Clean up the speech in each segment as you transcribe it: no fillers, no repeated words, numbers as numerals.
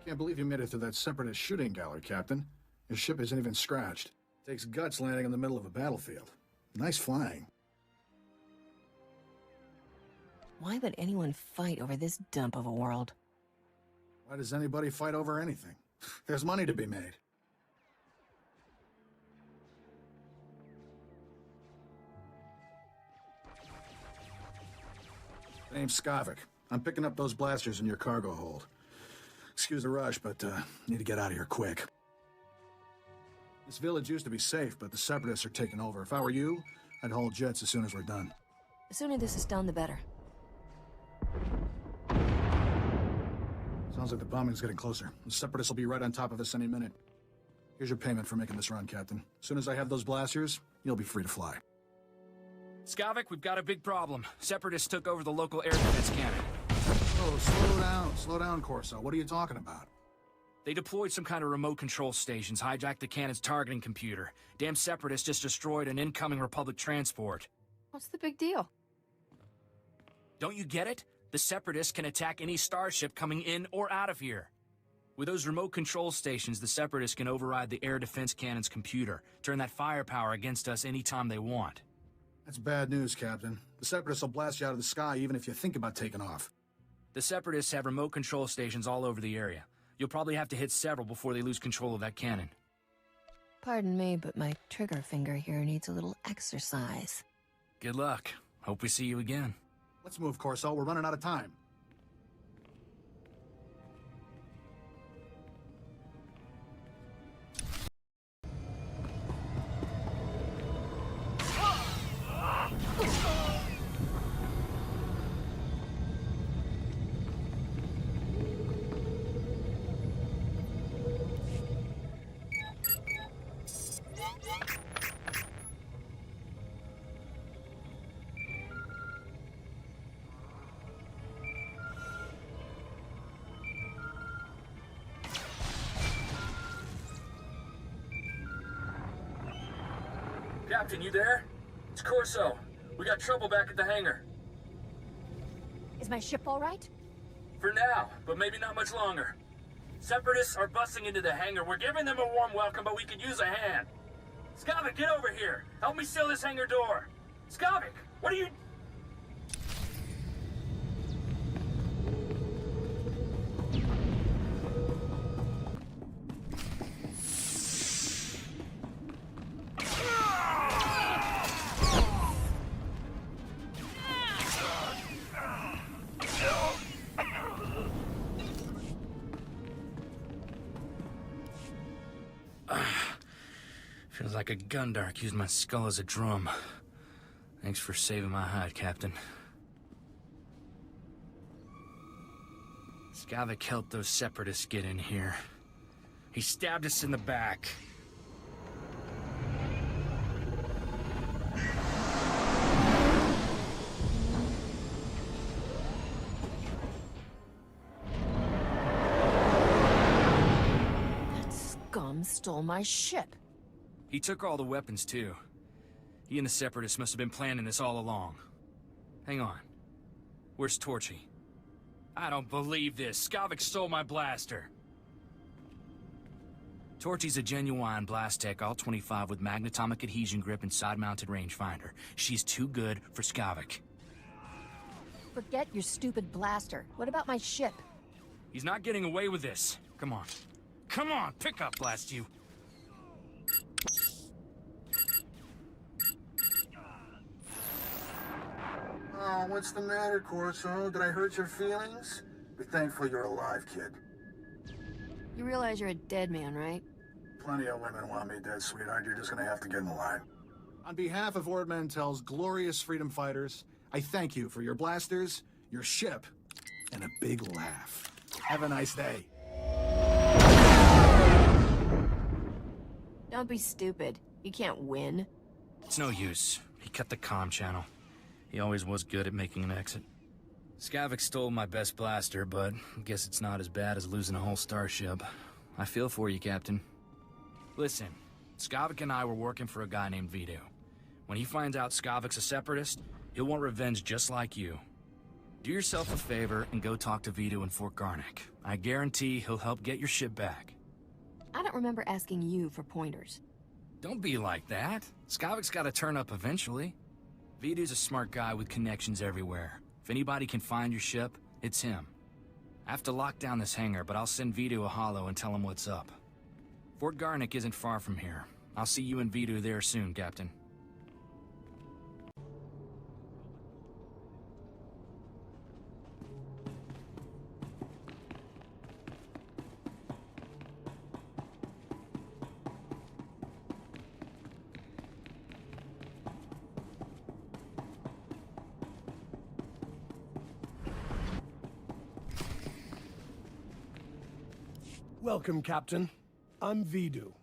Can't believe you made it through that separatist shooting gallery, Captain. Your ship isn't even scratched. Takes guts landing in the middle of a battlefield. Nice flying. Why would anyone fight over this dump of a world? Why does anybody fight over anything? There's money to be made. My name's Skavik. I'm picking up those blasters in your cargo hold. Excuse the rush, but need to get out of here quick. This village used to be safe, but the separatists are taking over. If I were you, I'd hold jets as soon as we're done. The sooner this is done, the better. Sounds like the bombing's getting closer. The separatists will be right on top of us any minute. Here's your payment for making this run, Captain. As soon as I have those blasters, you'll be free to fly. Skavik, we've got a big problem. Separatists took over the local air defense cannon. Oh, slow down. Slow down, Corso. What are you talking about? They deployed some kind of remote control stations, hijacked the cannon's targeting computer. Damn separatists just destroyed an incoming Republic transport. What's the big deal? Don't you get it? The separatists can attack any starship coming in or out of here. With those remote control stations, the separatists can override the air defense cannon's computer, turn that firepower against us anytime they want. That's bad news, Captain. The separatists will blast you out of the sky even if you think about taking off. The separatists have remote control stations all over the area. You'll probably have to hit several before they lose control of that cannon. Pardon me, but my trigger finger here needs a little exercise. Good luck. Hope we see you again. Let's move, Corso. We're running out of time. Captain, you there? It's Corso. We got trouble back at the hangar. Is my ship all right? For now, but maybe not much longer. Separatists are busting into the hangar. We're giving them a warm welcome, but we could use a hand. Skavik, get over here. Help me seal this hangar door. Skavik, what are you... Feels like a gundark used my skull as a drum. Thanks for saving my hide, Captain. Skavik helped those separatists get in here. He stabbed us in the back. That scum stole my ship. He took all the weapons, too. He and the Separatists must have been planning this all along. Hang on. Where's Torchy? I don't believe this. Skavik stole my blaster. Torchy's a genuine blast tech, all 25 with magnetomic adhesion grip and side-mounted rangefinder. She's too good for Skavik. Forget your stupid blaster. What about my ship? He's not getting away with this. Come on. Come on, pick up, blast you. Oh, what's the matter, Corso? Did I hurt your feelings? Be thankful you're alive, kid. You realize you're a dead man, right? Plenty of women want me dead, sweetheart. You're just gonna have to get in the line. On behalf of Ord Mantel's glorious freedom fighters, I thank you for your blasters, your ship, and a big laugh. Have a nice day. Don't be stupid. You can't win. It's no use. He cut the comm channel. He always was good at making an exit. Skavik stole my best blaster, but I guess it's not as bad as losing a whole starship. I feel for you, Captain. Listen, Skavik and I were working for a guy named Vito. When he finds out Skavik's a separatist, he'll want revenge just like you. Do yourself a favor and go talk to Vito in Fort Garnick. I guarantee he'll help get your ship back. I don't remember asking you for pointers. Don't be like that. Skavik's gotta turn up eventually. Vito's a smart guy with connections everywhere. If anybody can find your ship, it's him. I have to lock down this hangar, but I'll send Vito a holo and tell him what's up. Fort Garnick isn't far from here. I'll see you and Vito there soon, Captain. Welcome, Captain. I'm Vidu.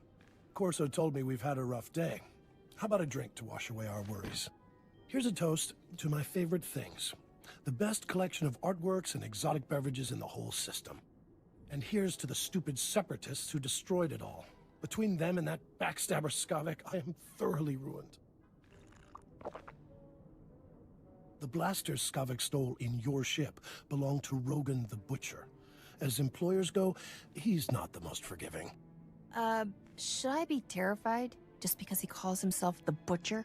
Corso told me we've had a rough day. How about a drink to wash away our worries? Here's a toast to my favorite things. The best collection of artworks and exotic beverages in the whole system. And here's to the stupid separatists who destroyed it all. Between them and that backstabber Skavik, I am thoroughly ruined. The blasters Skavik stole in your ship belong to Rogan the Butcher. As employers go, he's not the most forgiving. Should I be terrified just because he calls himself the Butcher?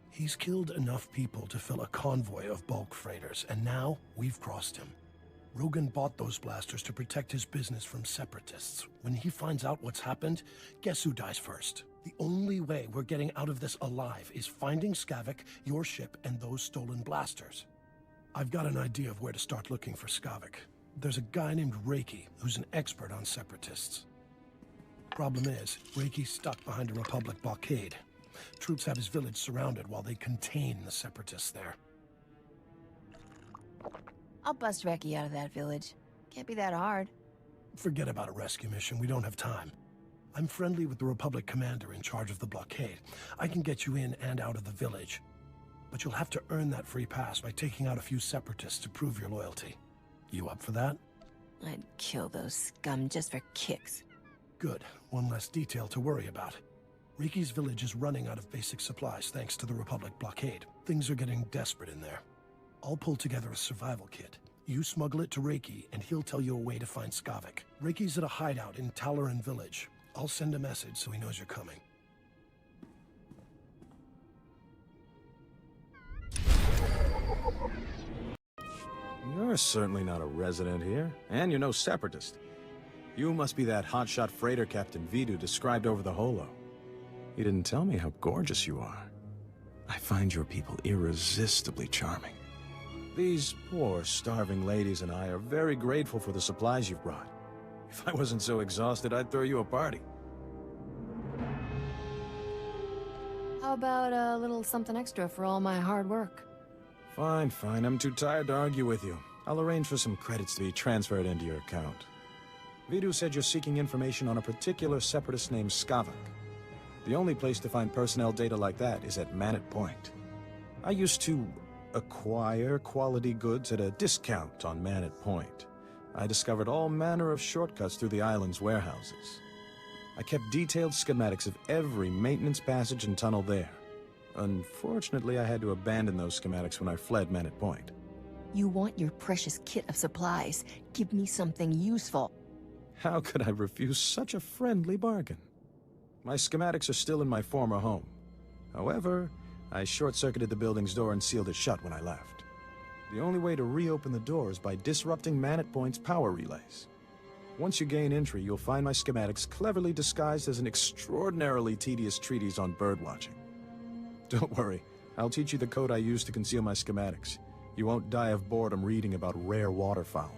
He's killed enough people to fill a convoy of bulk freighters, and now we've crossed him. Rogan bought those blasters to protect his business from separatists. When he finds out what's happened, guess who dies first? The only way we're getting out of this alive is finding Skavik, your ship, and those stolen blasters. I've got an idea of where to start looking for Skavik. There's a guy named Reiki who's an expert on separatists. Problem is, Reiki's stuck behind a Republic blockade. Troops have his village surrounded while they contain the separatists there. I'll bust Reiki out of that village. Can't be that hard. Forget about a rescue mission, we don't have time. I'm friendly with the Republic commander in charge of the blockade. I can get you in and out of the village. But you'll have to earn that free pass by taking out a few separatists to prove your loyalty. You up for that? I'd kill those scum just for kicks. Good. One less detail to worry about. Reiki's village is running out of basic supplies thanks to the Republic blockade. Things are getting desperate in there. I'll pull together a survival kit. You smuggle it to Reiki, and he'll tell you a way to find Skavik. Reiki's at a hideout in Talaran village. I'll send a message so he knows you're coming. You're certainly not a resident here, and you're no separatist. You must be that hotshot freighter Captain Vidu described over the holo. He didn't tell me how gorgeous you are. I find your people irresistibly charming. These poor, starving ladies and I are very grateful for the supplies you've brought. If I wasn't so exhausted, I'd throw you a party. How about a little something extra for all my hard work? Fine, fine. I'm too tired to argue with you. I'll arrange for some credits to be transferred into your account. Vidu said you're seeking information on a particular separatist named Skavik. The only place to find personnel data like that is at Mannet Point. I used to acquire quality goods at a discount on Mannet Point. I discovered all manner of shortcuts through the island's warehouses. I kept detailed schematics of every maintenance passage and tunnel there. Unfortunately, I had to abandon those schematics when I fled Mannet Point. You want your precious kit of supplies. Give me something useful. How could I refuse such a friendly bargain? My schematics are still in my former home. However, I short-circuited the building's door and sealed it shut when I left. The only way to reopen the door is by disrupting Mannet Point's power relays. Once you gain entry, you'll find my schematics cleverly disguised as an extraordinarily tedious treatise on birdwatching. Don't worry, I'll teach you the code I use to conceal my schematics. You won't die of boredom reading about rare waterfowl.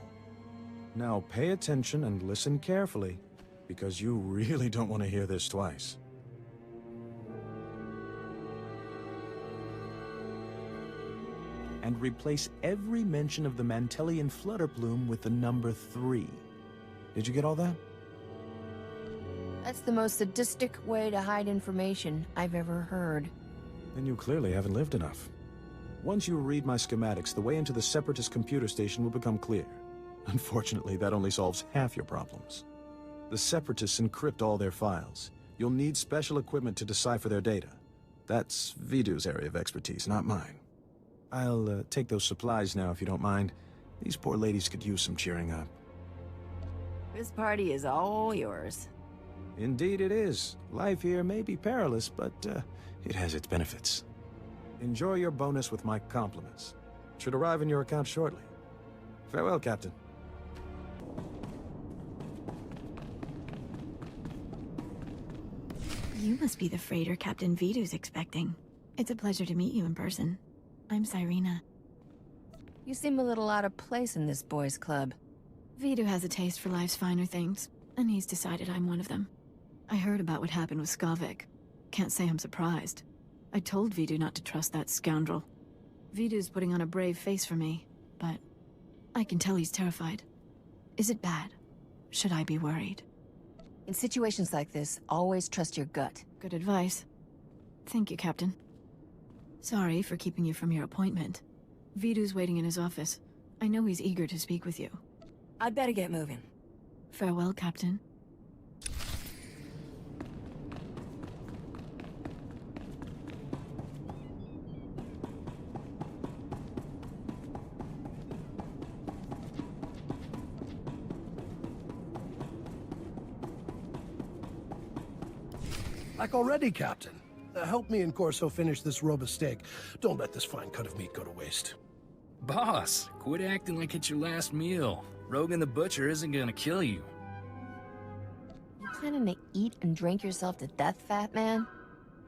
Now pay attention and listen carefully, because you really don't want to hear this twice. And replace every mention of the Mantelian flutterplume with the number 3. Did you get all that? That's the most sadistic way to hide information I've ever heard. Then you clearly haven't lived enough. Once you read my schematics, the way into the Separatist computer station will become clear. Unfortunately, that only solves half your problems. The Separatists encrypt all their files. You'll need special equipment to decipher their data. That's Vidu's area of expertise, not mine. I'll take those supplies now, if you don't mind. These poor ladies could use some cheering up. This party is all yours. Indeed it is. Life here may be perilous, but it has its benefits. Enjoy your bonus with my compliments. Should arrive in your account shortly. Farewell, Captain. You must be the freighter Captain Vidu's expecting. It's a pleasure to meet you in person. I'm Cyrena. You seem a little out of place in this boys' club. Vidu has a taste for life's finer things, and he's decided I'm one of them. I heard about what happened with Skavik. Can't say I'm surprised. I told Vidu not to trust that scoundrel. Vidu's putting on a brave face for me, but I can tell he's terrified. Is it bad? Should I be worried? In situations like this, always trust your gut. Good advice. Thank you, Captain. Sorry for keeping you from your appointment. Vidu's waiting in his office. I know he's eager to speak with you. I'd better get moving. Farewell, Captain. Like already, Captain. Help me and Corso finish this robe of steak. Don't let this fine cut of meat go to waste. Boss, quit acting like it's your last meal. Rogan the Butcher isn't gonna kill you. You planning to eat and drink yourself to death, fat man?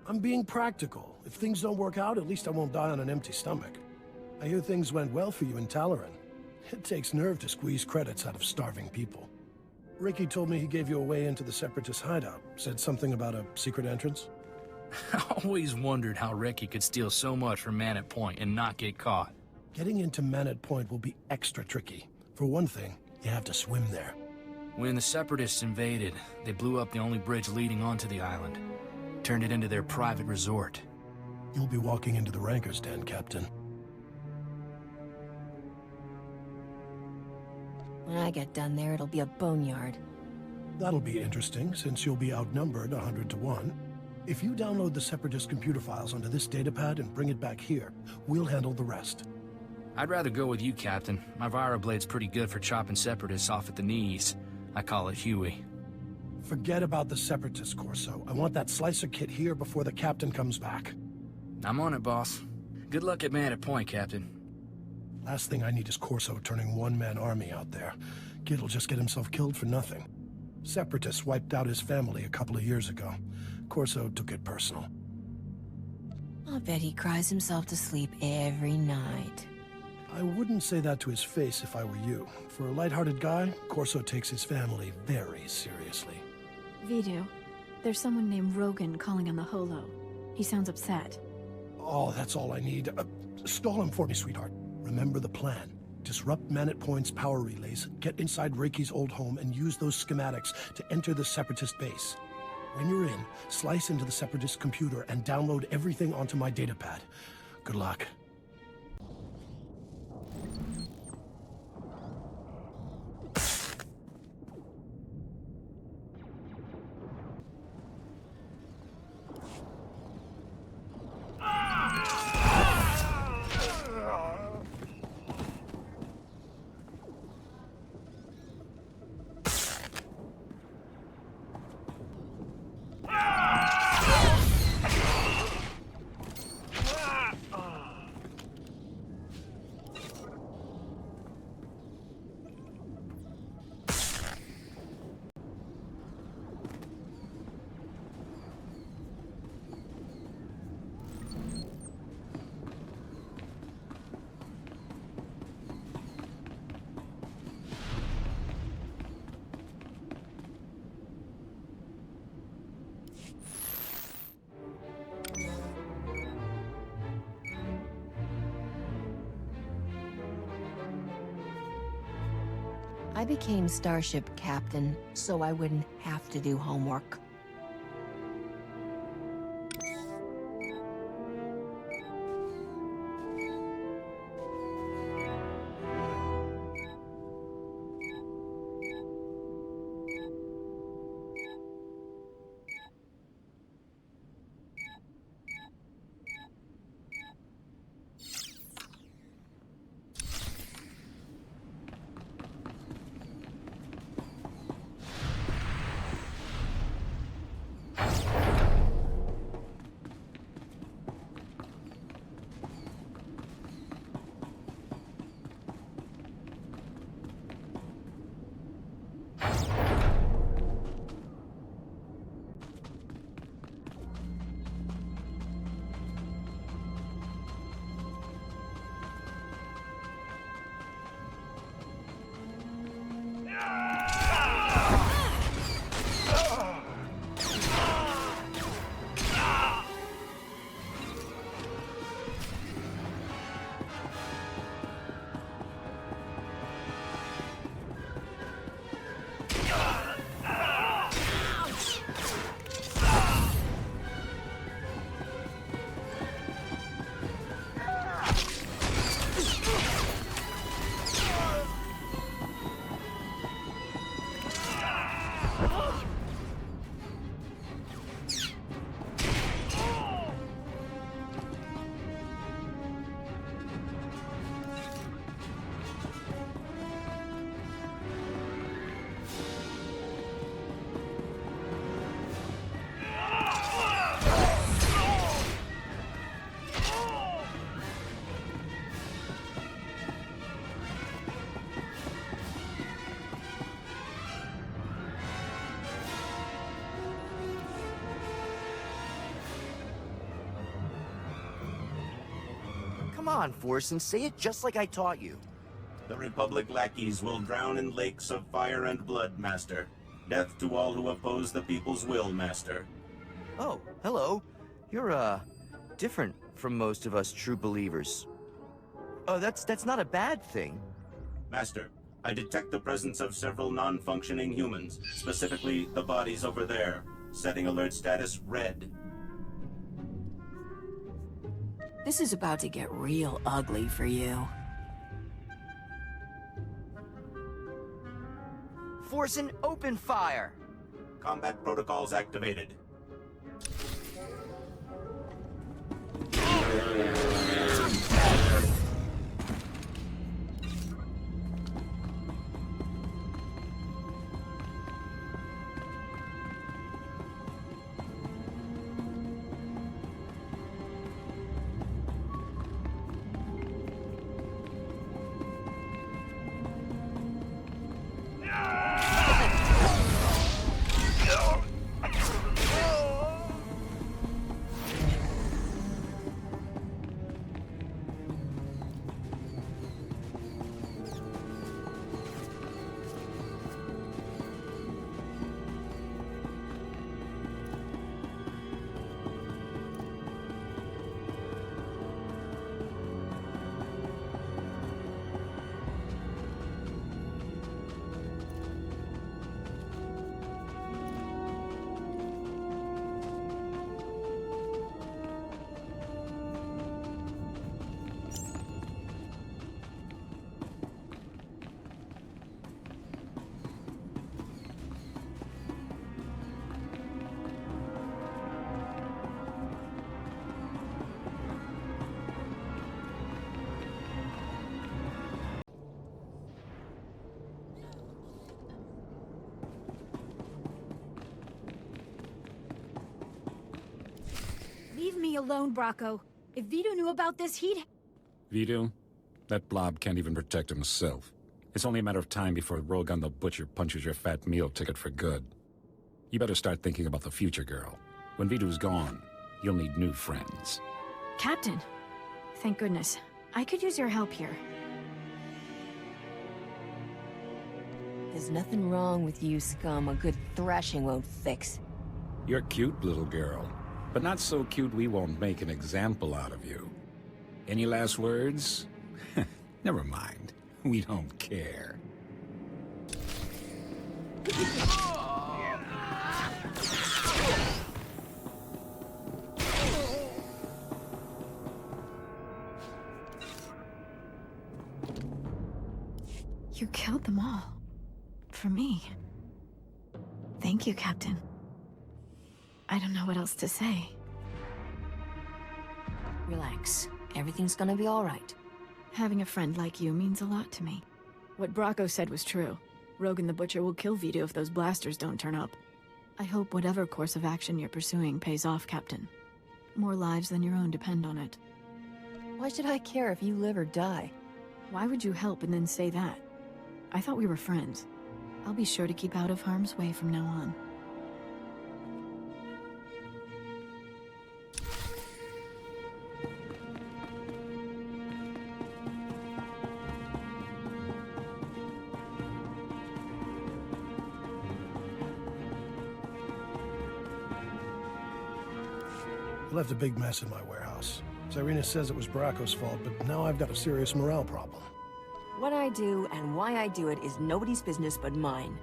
I'm being practical. If things don't work out, at least I won't die on an empty stomach. I hear things went well for you in Talaran. It takes nerve to squeeze credits out of starving people. Ricky told me he gave you a way into the separatist hideout. Said something about a secret entrance? I always wondered how Ricky could steal so much from Man at Point and not get caught. Getting into Mannet Point will be extra tricky. For one thing, you have to swim there. When the separatists invaded, they blew up the only bridge leading onto the island. Turned it into their private resort. You'll be walking into the Ranker's Den, Captain. When I get done there, it'll be a boneyard. That'll be interesting, since you'll be outnumbered 100 to 1. If you download the Separatist computer files onto this datapad and bring it back here, we'll handle the rest. I'd rather go with you, Captain. My Viroblade's pretty good for chopping separatists off at the knees. I call it Huey. Forget about the Separatist, Corso. I want that slicer kit here before the Captain comes back. I'm on it, boss. Good luck at Man at Point, Captain. Last thing I need is Corso turning one-man army out there. Kid'll just get himself killed for nothing. Separatists wiped out his family a couple of years ago. Corso took it personal. I'll bet he cries himself to sleep every night. I wouldn't say that to his face if I were you. For a lighthearted guy, Corso takes his family very seriously. Vidu, there's someone named Rogan calling on the holo. He sounds upset. Oh, that's all I need. Stall him for me, sweetheart. Remember the plan. Disrupt Mannet Point's power relays, get inside Reiki's old home, and use those schematics to enter the Separatist base. When you're in, slice into the Separatist computer and download everything onto my datapad. Good luck. I became starship captain so I wouldn't have to do homework. on, Forsen, say it just like I taught you. The Republic lackeys will drown in lakes of fire and blood, Master. Death to all who oppose the people's will, Master. Oh, hello. You're, different from most of us true believers. Oh, that's not a bad thing. Master, I detect the presence of several non-functioning humans, specifically the bodies over there. Setting alert status red. This is about to get real ugly for you. Forsen, open fire! Combat protocols activated. Leave me alone, Bracco. If Vito knew about this, he'd... Vito? That blob can't even protect himself. It's only a matter of time before Rogan the Butcher punches your fat meal ticket for good. You better start thinking about the future, girl. When Vito's gone, you'll need new friends. Captain! Thank goodness. I could use your help here. There's nothing wrong with you, scum. A good thrashing won't fix. You're cute, little girl. But not so cute we won't make an example out of you. Any last words? Never mind. We don't care. You killed them all. For me. Thank you, Captain. I don't know what else to say. Relax. Everything's gonna be all right. Having a friend like you means a lot to me. What Bracco said was true. Rogan the Butcher will kill Vito if those blasters don't turn up. I hope whatever course of action you're pursuing pays off, Captain. More lives than your own depend on it. Why should I care if you live or die? Why would you help and then say that? I thought we were friends. I'll be sure to keep out of harm's way from now on. I left a big mess in my warehouse. Cyrena says it was Bracco's fault, but now I've got a serious morale problem. What I do and why I do it is nobody's business but mine.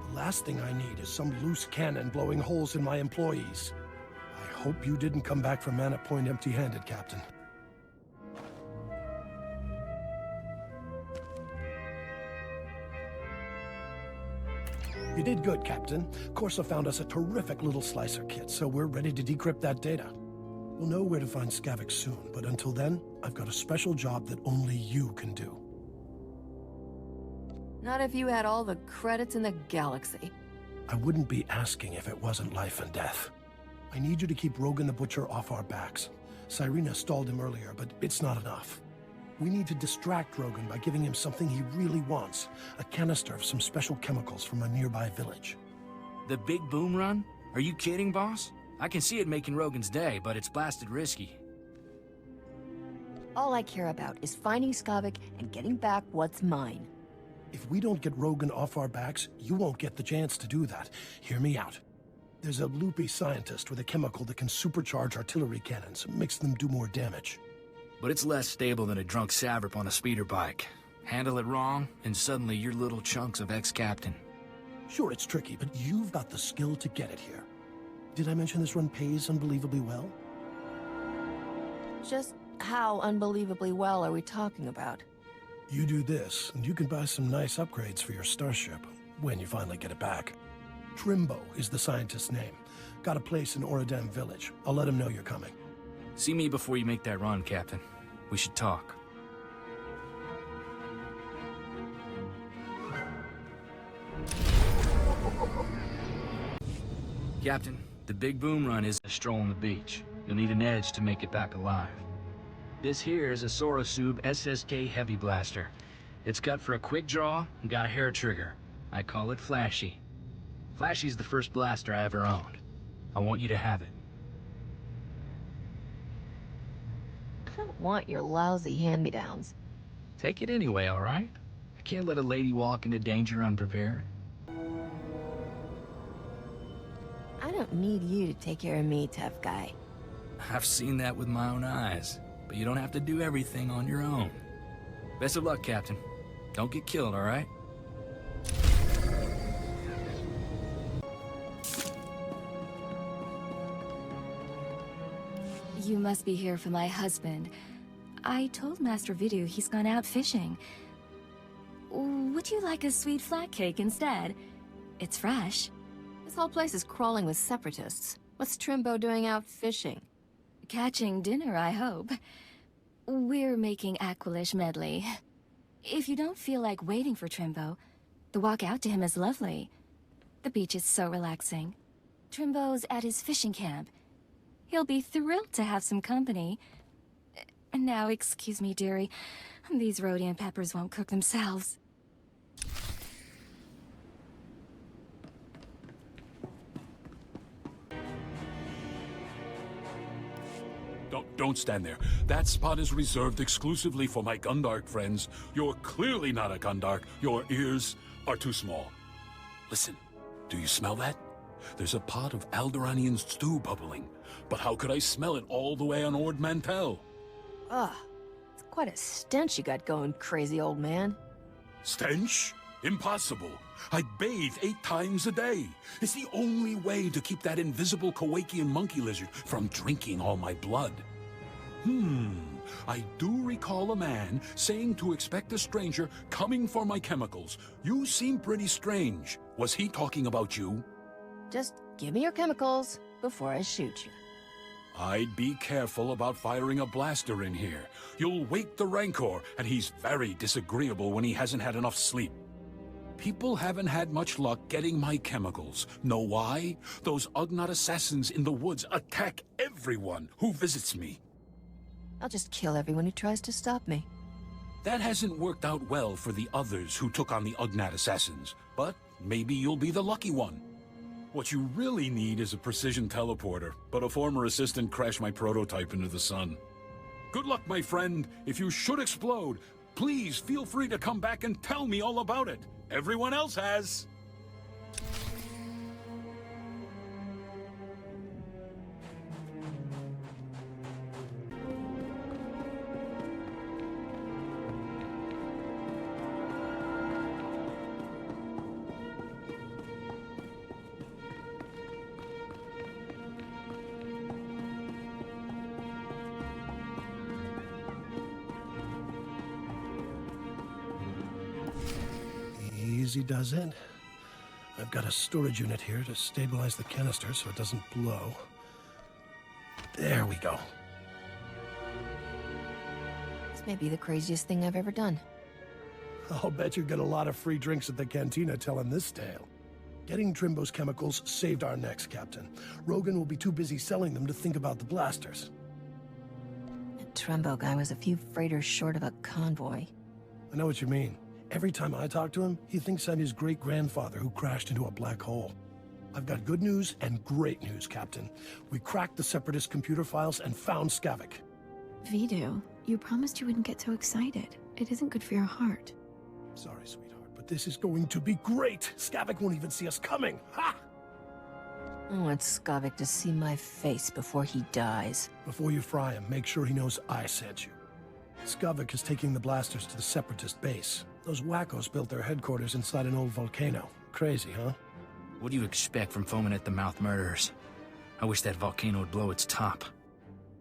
The last thing I need is some loose cannon blowing holes in my employees. I hope you didn't come back from Mana Point empty-handed, Captain. You did good, Captain. Corsa found us a terrific little slicer kit, so we're ready to decrypt that data. We'll know where to find Skavik soon, but until then, I've got a special job that only you can do. Not if you had all the credits in the galaxy. I wouldn't be asking if it wasn't life and death. I need you to keep Rogan the Butcher off our backs. Cyrena stalled him earlier, but it's not enough. We need to distract Rogan by giving him something he really wants. A canister of some special chemicals from a nearby village. The big boom run? Are you kidding, boss? I can see it making Rogan's day, but it's blasted risky. All I care about is finding Skavik and getting back what's mine. If we don't get Rogan off our backs, you won't get the chance to do that. Hear me out. There's a loopy scientist with a chemical that can supercharge artillery cannons, makes them do more damage. But it's less stable than a drunk savrip on a speeder bike. Handle it wrong, and suddenly you're little chunks of ex-captain. Sure, it's tricky, but you've got the skill to get it here. Did I mention this run pays unbelievably well? Just how unbelievably well are we talking about? You do this, and you can buy some nice upgrades for your starship, when you finally get it back. Trimbo is the scientist's name. Got a place in Oradam village. I'll let him know you're coming. See me before you make that run, Captain. We should talk. Captain, the big boom run is a stroll on the beach. You'll need an edge to make it back alive. This here is a Sorosub SSK Heavy Blaster. It's cut for a quick draw and got a hair trigger. I call it Flashy. Flashy's the first blaster I ever owned. I want you to have it. I don't want your lousy hand-me-downs. Take it anyway, all right? I can't let a lady walk into danger unprepared. I don't need you to take care of me, tough guy. I've seen that with my own eyes, but you don't have to do everything on your own. Best of luck, Captain. Don't get killed, all right? You must be here for my husband. I told Master Vidu he's gone out fishing. Would you like a sweet flat cake instead? It's fresh. This whole place is crawling with separatists. What's Trimbo doing out fishing? Catching dinner, I hope. We're making Aqualish medley. If you don't feel like waiting for Trimbo, the walk out to him is lovely. The beach is so relaxing. Trimbo's at his fishing camp. He'll be thrilled to have some company. And now, excuse me, dearie. These Rhodian peppers won't cook themselves. Don't stand there. That spot is reserved exclusively for my Gundark friends. You're clearly not a Gundark. Your ears are too small. Listen, do you smell that? There's a pot of Alderaanian stew bubbling. But how could I smell it all the way on Ord Mantel? Ugh. It's quite a stench you got going, crazy old man. Stench? Impossible. I bathe 8 times a day. It's the only way to keep that invisible Kowakian monkey lizard from drinking all my blood. I do recall a man saying to expect a stranger coming for my chemicals. You seem pretty strange. Was he talking about you? Just give me your chemicals before I shoot you. I'd be careful about firing a blaster in here. You'll wake the Rancor, and he's very disagreeable when he hasn't had enough sleep. People haven't had much luck getting my chemicals. Know why? Those Ugnaught assassins in the woods attack everyone who visits me. I'll just kill everyone who tries to stop me. That hasn't worked out well for the others who took on the Ugnaught assassins, but maybe you'll be the lucky one. What you really need is a precision teleporter, but a former assistant crashed my prototype into the sun. Good luck, my friend. If you should explode, please feel free to come back and tell me all about it. Everyone else has. Easy does it. I've got a storage unit here to stabilize the canister so it doesn't blow. There we go. This may be the craziest thing I've ever done. I'll bet you get a lot of free drinks at the cantina telling this tale. Getting Trimbo's chemicals saved our necks, Captain. Rogan will be too busy selling them to think about the blasters. That Trimbo guy was a few freighters short of a convoy. I know what you mean. Every time I talk to him, he thinks I'm his great-grandfather who crashed into a black hole. I've got good news and great news, Captain. We cracked the separatist computer files and found Skavik. Vidu, You promised you wouldn't get so excited. It isn't good for your heart. Sorry, sweetheart, but this is going to be great. Skavik won't even see us coming. Ha! I want Skavik to see my face before he dies. Before you fry him, make sure he knows I sent you. Skavik is taking the blasters to the separatist base. Those wackos built their headquarters inside an old volcano. Crazy, huh? What do you expect from foaming-at-the-mouth murderers? I wish that volcano would blow its top.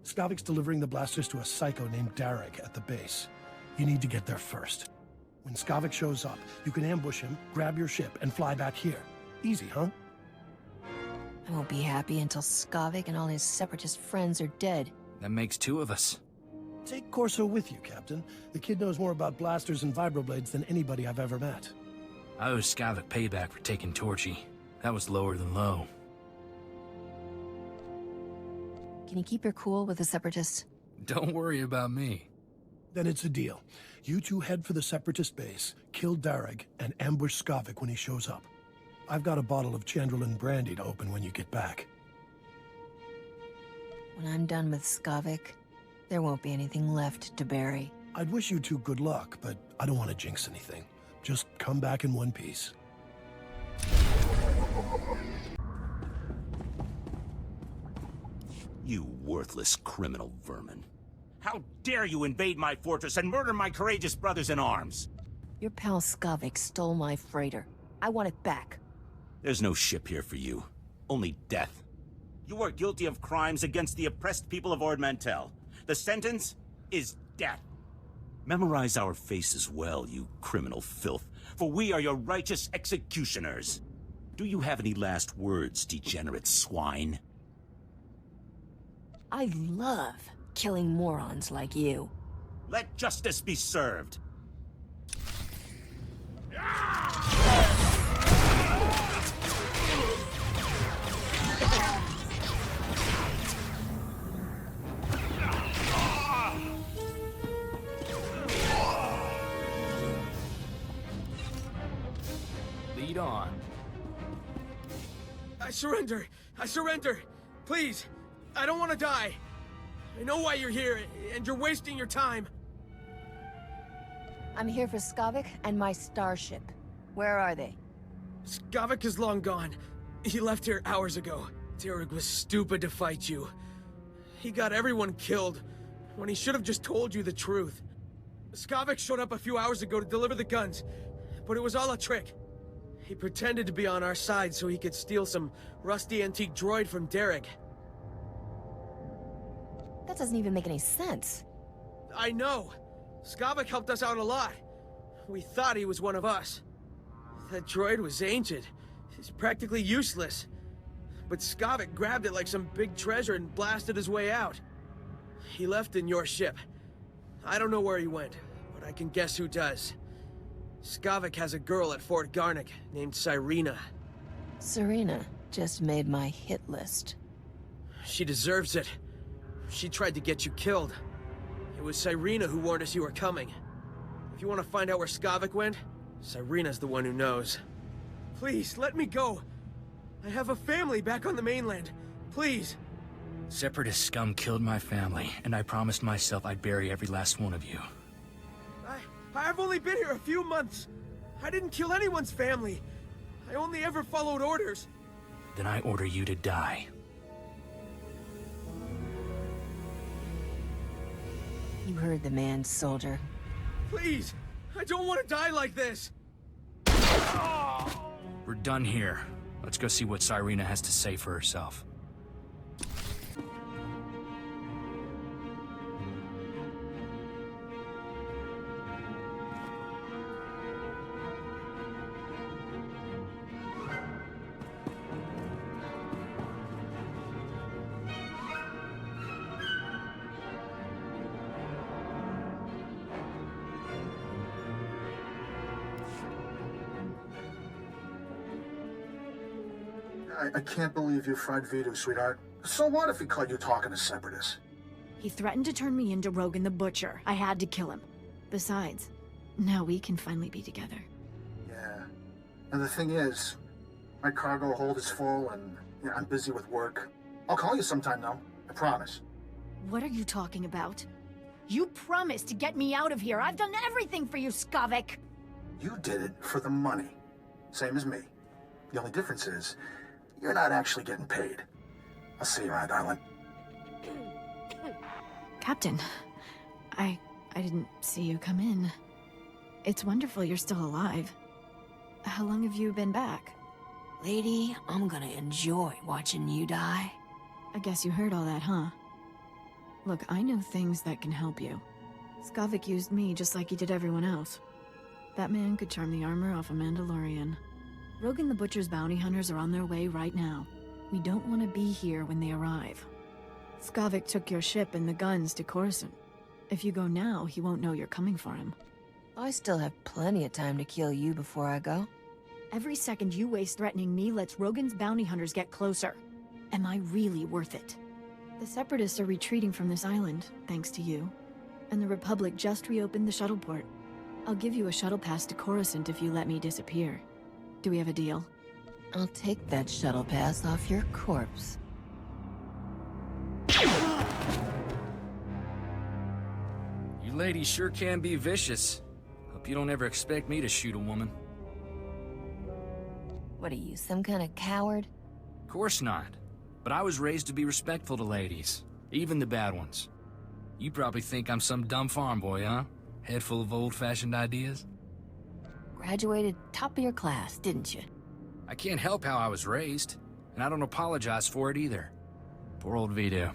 Skavik's delivering the blasters to a psycho named Darek at the base. You need to get there first. When Skavik shows up, you can ambush him, grab your ship, and fly back here. Easy, huh? I won't be happy until Skavik and all his separatist friends are dead. That makes two of us. Take Corso with you, Captain. The kid knows more about blasters and vibroblades than anybody I've ever met. I owe Skavik payback for taking Torchy. That was lower than low. Can you keep your cool with the separatists? Don't worry about me. Then it's a deal. You two head for the separatist base, kill Darek, and ambush Skavik when he shows up. I've got a bottle of Chandrelin brandy to open when you get back. When I'm done with Skavik, there won't be anything left to bury. I'd wish you two good luck, but I don't want to jinx anything. Just come back in one piece. You worthless criminal vermin. How dare you invade my fortress and murder my courageous brothers in arms? Your pal Skavik stole my freighter. I want it back. There's no ship here for you. Only death. You are guilty of crimes against the oppressed people of Ord Mantel. The sentence is death. Memorize our faces well, you criminal filth, for we are your righteous executioners. Do you have any last words, degenerate swine? I love killing morons like you. Let justice be served. Lead on. I surrender! I surrender! Please! I don't want to die! I know why you're here, and you're wasting your time. I'm here for Skavik and my starship. Where are they? Skavik is long gone. He left here hours ago. Darek was stupid to fight you. He got everyone killed, when he should have just told you the truth. Skavik showed up a few hours ago to deliver the guns, but it was all a trick. He pretended to be on our side so he could steal some rusty antique droid from Darek. That doesn't even make any sense. I know. Skavik helped us out a lot. We thought he was one of us. That droid was ancient. It's practically useless. But Skavik grabbed it like some big treasure and blasted his way out. He left in your ship. I don't know where he went, but I can guess who does. Skavik has a girl at Fort Garnick named Cyrena. Serena just made my hit list. She deserves it. She tried to get you killed. It was Cyrena who warned us you were coming. If you want to find out where Skavik went, Cyrena's the one who knows. Please, let me go. I have a family back on the mainland. Please. Separatist scum killed my family, and I promised myself I'd bury every last one of you. I've only been here a few months. I didn't kill anyone's family. I only ever followed orders. Then I order you to die. You heard the man, soldier. Please, I don't want to die like this. We're done here. Let's go see what Cyrena has to say for herself. I can't believe you fried Vidu, sweetheart. So what if he caught you talking to separatists? He threatened to turn me into Rogan the Butcher. I had to kill him. Besides, now we can finally be together. Yeah. And the thing is, my cargo hold is full and I'm busy with work. I'll call you sometime, though. I promise. What are you talking about? You promised to get me out of here. I've done everything for you, Skavik. You did it for the money. Same as me. The only difference is, you're not actually getting paid. I'll see you around, darling. Captain, I didn't see you come in. It's wonderful you're still alive. How long have you been back? Lady, I'm gonna enjoy watching you die. I guess you heard all that, huh? Look, I know things that can help you. Skavik used me just like he did everyone else. That man could charm the armor off a Mandalorian. Rogan the Butcher's bounty hunters are on their way right now. We don't want to be here when they arrive. Skavik took your ship and the guns to Coruscant. If you go now, he won't know you're coming for him. I still have plenty of time to kill you before I go. Every second you waste threatening me lets Rogan's bounty hunters get closer. Am I really worth it? The separatists are retreating from this island, thanks to you. And the Republic just reopened the shuttle port. I'll give you a shuttle pass to Coruscant if you let me disappear. Do we have a deal? I'll take that shuttle pass off your corpse. You ladies sure can be vicious. Hope you don't ever expect me to shoot a woman. What are you, some kind of coward? Of course not. But I was raised to be respectful to ladies, even the bad ones. You probably think I'm some dumb farm boy, huh? Head full of old-fashioned ideas? Graduated top of your class, didn't you? I can't help how I was raised, and I don't apologize for it either. Poor old Vito.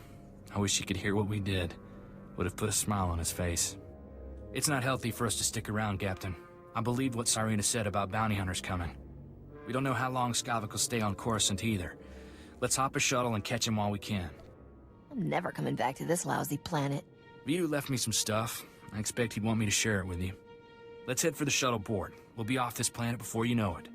I wish he could hear what we did. Would have put a smile on his face. It's not healthy for us to stick around, Captain. I believed what Cyrena said about bounty hunters coming. We don't know how long Skavik will stay on Coruscant either. Let's hop a shuttle and catch him while we can. I'm never coming back to this lousy planet. Vito left me some stuff. I expect he'd want me to share it with you. Let's head for the shuttle port. We'll be off this planet before you know it.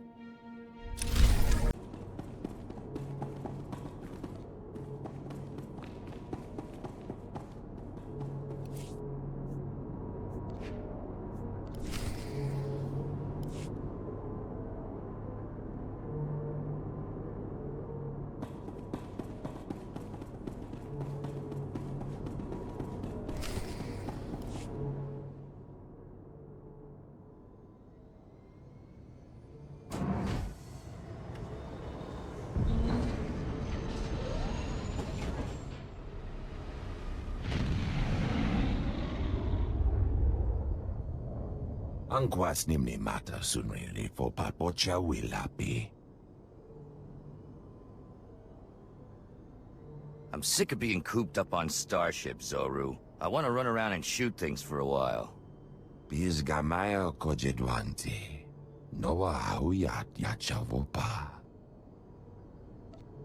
Angkwas nimni mata sunrili fo papocha wilapi. I'm sick of being cooped up on Starship, Zoru. I want to run around and shoot things for a while. Biz gamaya kojedwanti. Noa huyat yachavopa.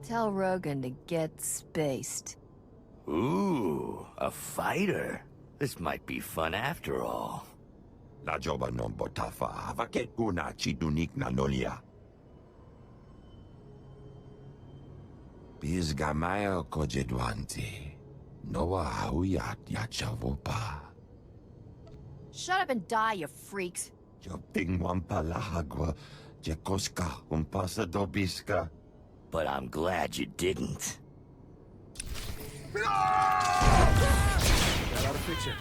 Tell Rogan to get spaced. Ooh, a fighter. This might be fun after all. La joba non botafa, avaket kuna chidunik na nolia. Biz gamaya kojedwanti. Noa huyat yachavopa. Shut up and die, you freaks. Yo tingwan palahagwa, jekoska umpasa dobiska. But I'm glad you didn't. Got out of picture.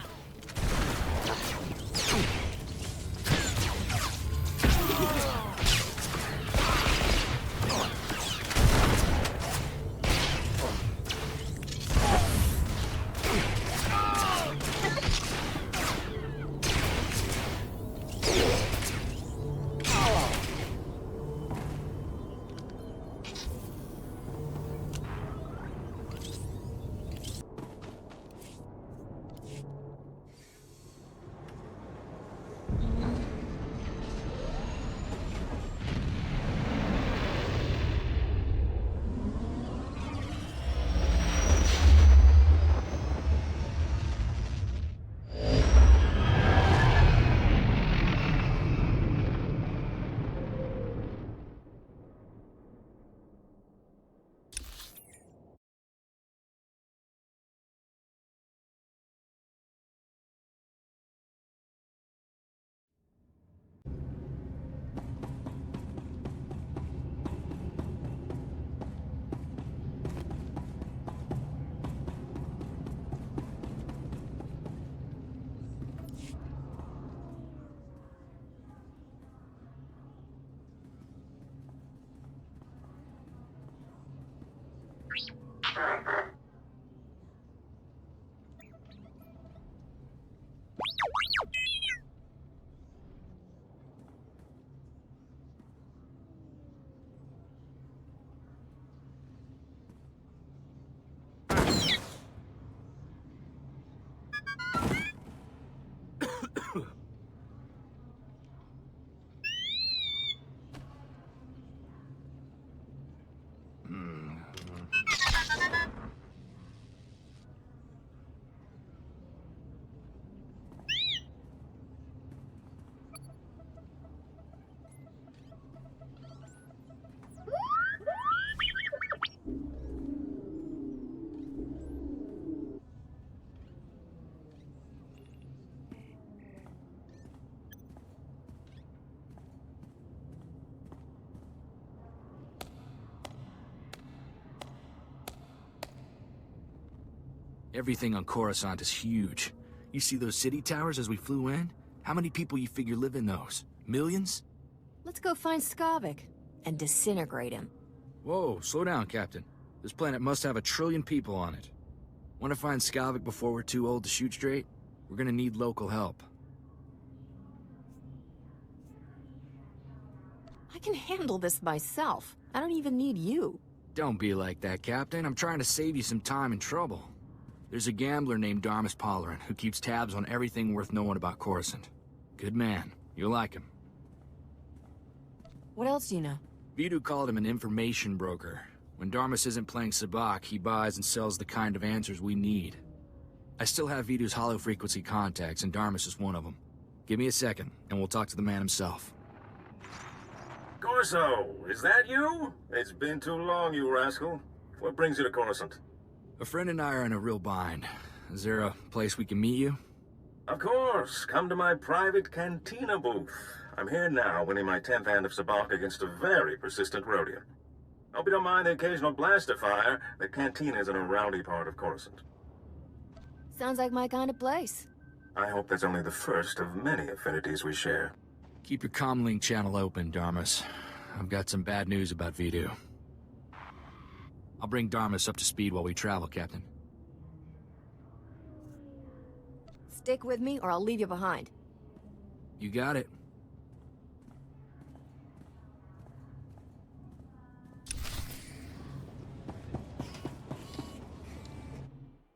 Everything on Coruscant is huge. You see those city towers as we flew in? How many people you figure live in those? Millions? Let's go find Skavik and disintegrate him. Whoa, slow down, Captain. This planet must have 1 trillion people on it. Want to find Skavik before we're too old to shoot straight? We're gonna need local help. I can handle this myself. I don't even need you. Don't be like that, Captain. I'm trying to save you some time and trouble. There's a gambler named Darmus Polarin who keeps tabs on everything worth knowing about Coruscant. Good man. You'll like him. What else do you know? Vidu called him an information broker. When Darmus isn't playing Sabacc, he buys and sells the kind of answers we need. I still have Vidu's hollow-frequency contacts, and Darmus is one of them. Give me a second, and we'll talk to the man himself. Corso, is that you? It's been too long, you rascal. What brings you to Coruscant? A friend and I are in a real bind. Is there a place we can meet you? Of course. Come to my private cantina booth. I'm here now, winning my 10th hand of Sabacc against a very persistent Rhodian. Hope you don't mind the occasional blaster fire. The cantina is in a rowdy part of Coruscant. Sounds like my kind of place. I hope that's only the first of many affinities we share. Keep your comlink channel open, Darmus. I've got some bad news about Vidu. I'll bring Darmus up to speed while we travel, Captain. Stick with me or I'll leave you behind. You got it.